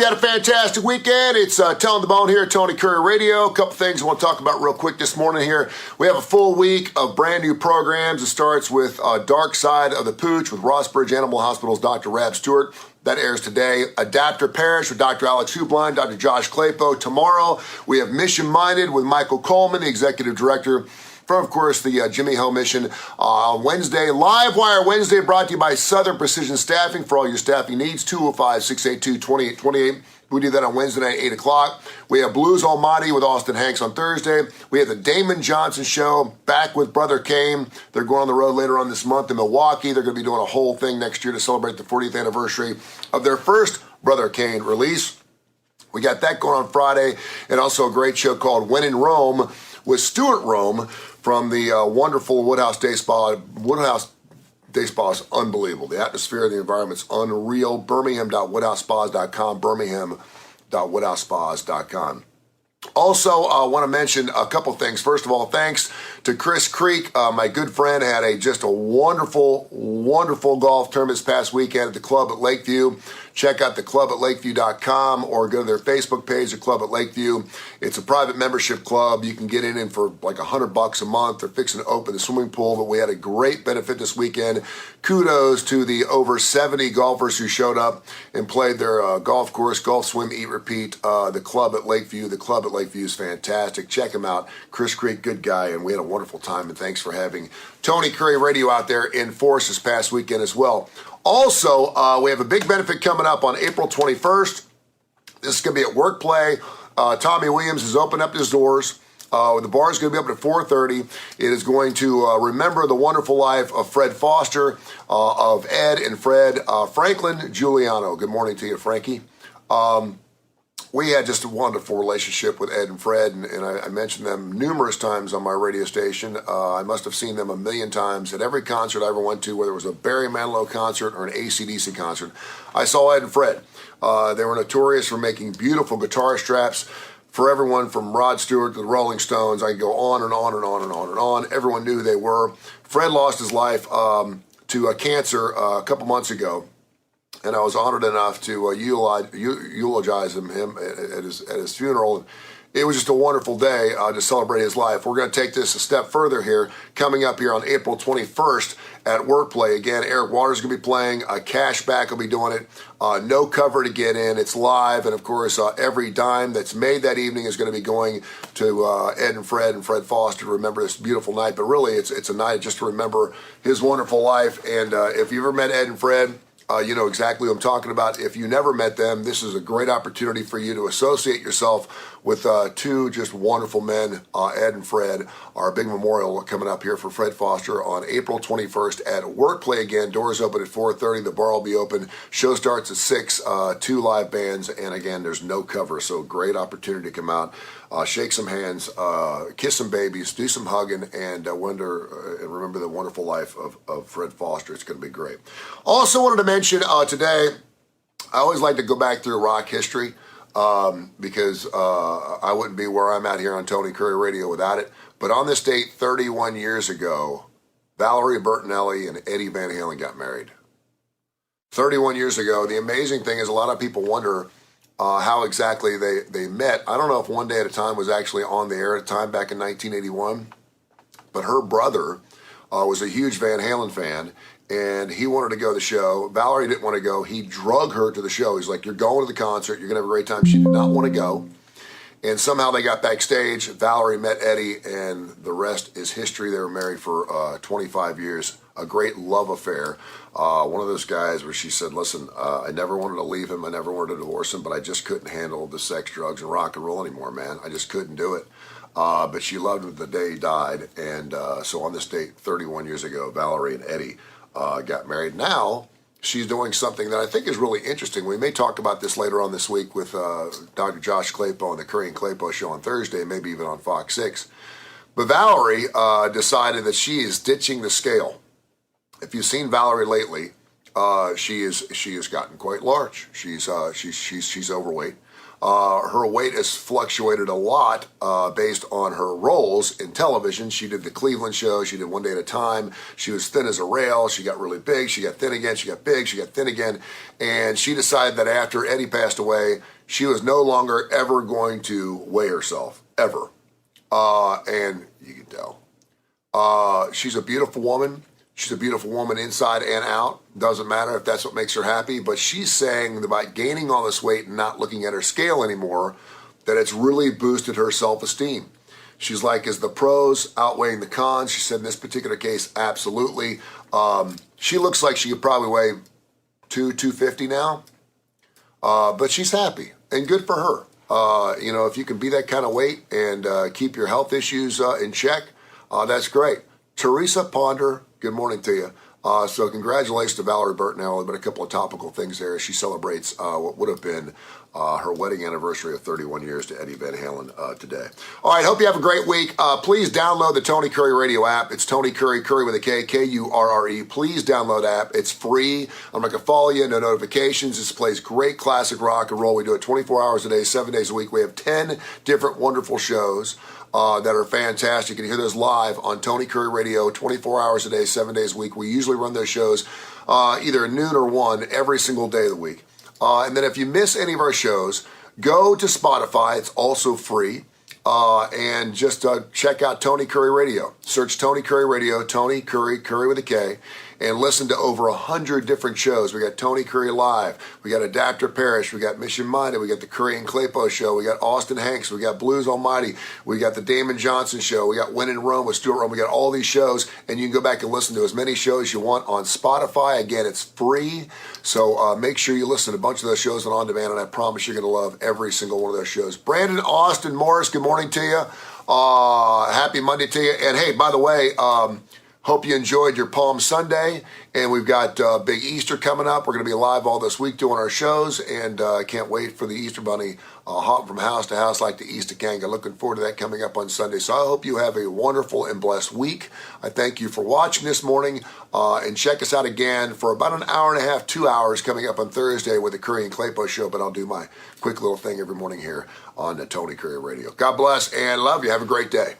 you had a fantastic weekend. It's Telling the Bone here at Tony Kurre Radio. A couple things I want to talk about real quick this morning here. We have a full week of brand new programs. It starts with Dark Side of the Pooch with Rossbridge Animal Hospital's Dr. Rab Stewart. That airs today. Adapter Parish with Dr. Alex Hublin, Dr. Josh Claypo. Tomorrow, we have Mission Minded with Michael Coleman, the executive director from, of course, the Jimmy Hill Mission. Wednesday, Live Wire Wednesday, brought to you by Southern Precision Staffing for all your staffing needs, 205-682-2828. We do that on Wednesday night, 8 o'clock. We have Blues Almighty with Austin Hanks on Thursday. We have the Damon Johnson Show back with Brother Kane. They're going on the road later on this month in Milwaukee. They're going to be doing a whole thing next year to celebrate the 40th anniversary of their first Brother Kane release. We got that going on Friday, and also a great show called When in Rome with Stuart Rome from the wonderful Woodhouse Day Spa. Woodhouse Day Spa is unbelievable. The atmosphere and the environment's unreal. Birmingham.woodhousespas.com. Birmingham.woodhousespas.com. Also, I want to mention a couple things. First of all, thanks to Chris Creek, my good friend, had just a wonderful, wonderful golf tournament this past weekend at the club at Lakeview. Check out the club at lakeview.com or go to their Facebook page, the Club at Lakeview. It's a private membership club. You can get in for like $100 a month. They're fixing to open the swimming pool, but we had a great benefit this weekend. Kudos to the over 70 golfers who showed up and played their golf course, golf, swim, eat, repeat. The Club at Lakeview. The Club at Lakeview is fantastic. Check him out. Chris Creek, good guy, and we had a wonderful time, and thanks for having Tony Kurre Radio out there in force this past weekend as well. Also, we have a big benefit coming up on April 21st. This is going to be at Workplay. Tommy Williams has opened up his doors. The bar is going to be open at 4:30. It is going to remember the wonderful life of Fred Foster, of Ed and Fred. Franklin Giuliano. Good morning to you, Frankie. We had just a wonderful relationship with Ed and Fred, and I mentioned them numerous times on my radio station. I must have seen them a million times at every concert I ever went to, whether it was a Barry Manilow concert or an AC/DC concert. I saw Ed and Fred. They were notorious for making beautiful guitar straps for everyone from Rod Stewart to the Rolling Stones. I could go on and on and on and on and on. Everyone knew who they were. Fred lost his life to cancer a couple months ago. And I was honored enough to eulogize him at his funeral. It was just a wonderful day to celebrate his life. We're going to take this a step further here, coming up here on April 21st at Workplay. Again, Eric Waters is going to be playing. Cashback will be doing it. No cover to get in. It's live. And, of course, every dime that's made that evening is going to be going to Ed and Fred Foster to remember this beautiful night. But really, it's a night just to remember his wonderful life. And if you ever met Ed and Fred, you know exactly what I'm talking about. If you never met them, this is a great opportunity for you to associate yourself with two just wonderful men, Ed and Fred. Our big memorial coming up here for Fred Foster on April 21st at Workplay again. Doors open at 4:30. The bar will be open. Show starts at 6. 2 live bands, and again, there's no cover, so great opportunity to come out, shake some hands, kiss some babies, do some hugging, and remember the wonderful life of Fred Foster. It's going to be great. Also wanted to mention today, I always like to go back through rock history because I wouldn't be where I'm at here on Tony Kurre Radio without it. But on this date, 31 years ago, Valerie Bertinelli and Eddie Van Halen got married. 31 years ago. The amazing thing is a lot of people wonder how exactly they met. I don't know if One Day at a Time was actually on the air at a time back in 1981, but her brother was a huge Van Halen fan, and he wanted to go to the show. Valerie didn't want to go. He drug her to the show. He's like, you're going to the concert. You're going to have a great time. She did not want to go. And somehow they got backstage. Valerie met Eddie, and the rest is history. They were married for 25 years. A great love affair. One of those guys where she said, listen, I never wanted to leave him. I never wanted to divorce him, but I just couldn't handle the sex, drugs, and rock and roll anymore, man. I just couldn't do it. But she loved him the day he died. And so on this date, 31 years ago, Valerie and Eddie got married. Now, she's doing something that I think is really interesting. We may talk about this later on this week with Dr. Josh Claypo on the Curry and Claypo show on Thursday, maybe even on Fox 6. But Valerie decided that she is ditching the scale. If you've seen Valerie lately, she has gotten quite large. She's overweight. Her weight has fluctuated a lot based on her roles in television. She did the Cleveland show. She did One Day at a Time. She was thin as a rail. She got really big. She got thin again. She got big. She got thin again. And she decided that after Eddie passed away, she was no longer ever going to weigh herself, ever. And you can tell. She's a beautiful woman. She's a beautiful woman inside and out. Doesn't matter if that's what makes her happy. But she's saying about gaining all this weight and not looking at her scale anymore, that it's really boosted her self-esteem. She's like, is the pros outweighing the cons? She said in this particular case, absolutely. She looks like she could probably weigh 250 now. But she's happy and good for her. If you can be that kind of weight and keep your health issues in check, that's great. Teresa Ponder, good morning to you. So congratulations to Valerie Bertinelli, but a couple of topical things there as she celebrates what would have been her wedding anniversary of 31 years to Eddie Van Halen today. All right, hope you have a great week. Please download the Tony Kurre Radio app. It's Tony Kurre, Kurre with a K, Kurre. Please download the app. It's free. I'm not going to follow you, no notifications. This plays great classic rock and roll. We do it 24 hours a day, 7 days a week. We have 10 different wonderful shows that are fantastic. You can hear those live on Tony Kurre Radio, 24 hours a day, 7 days a week. We usually run those shows either noon or 1 every single day of the week. And then if you miss any of our shows, go to Spotify. It's also free. And just check out Tony Kurre Radio. Search Tony Kurre Radio, Tony Kurre, Kurre with a K, and listen to over 100 different shows. We got Tony Kurre Live. We got Adapter Parish. We got Mission Minded. We got the Kurre and Claypo Show. We got Austin Hanks. We got Blues Almighty. We got the Damon Johnson Show. We got Win in Rome with Stuart Rome. We got all these shows, and you can go back and listen to as many shows as you want on Spotify. Again, it's free, so make sure you listen to a bunch of those shows on demand, and I promise you're going to love every single one of those shows. Brandon, Austin, Morris, good morning to you. Happy Monday to you. And hey, by the way, hope you enjoyed your Palm Sunday, and we've got big Easter coming up. We're going to be live all this week doing our shows, and can't wait for the Easter Bunny hopping from house to house like the Easter Kanga. Looking forward to that coming up on Sunday. So I hope you have a wonderful and blessed week. I thank you for watching this morning, and check us out again for about an hour and a half, 2 hours coming up on Thursday with the Kurre and Claypo Show, but I'll do my quick little thing every morning here on the Tony Kurre Radio. God bless and love you. Have a great day.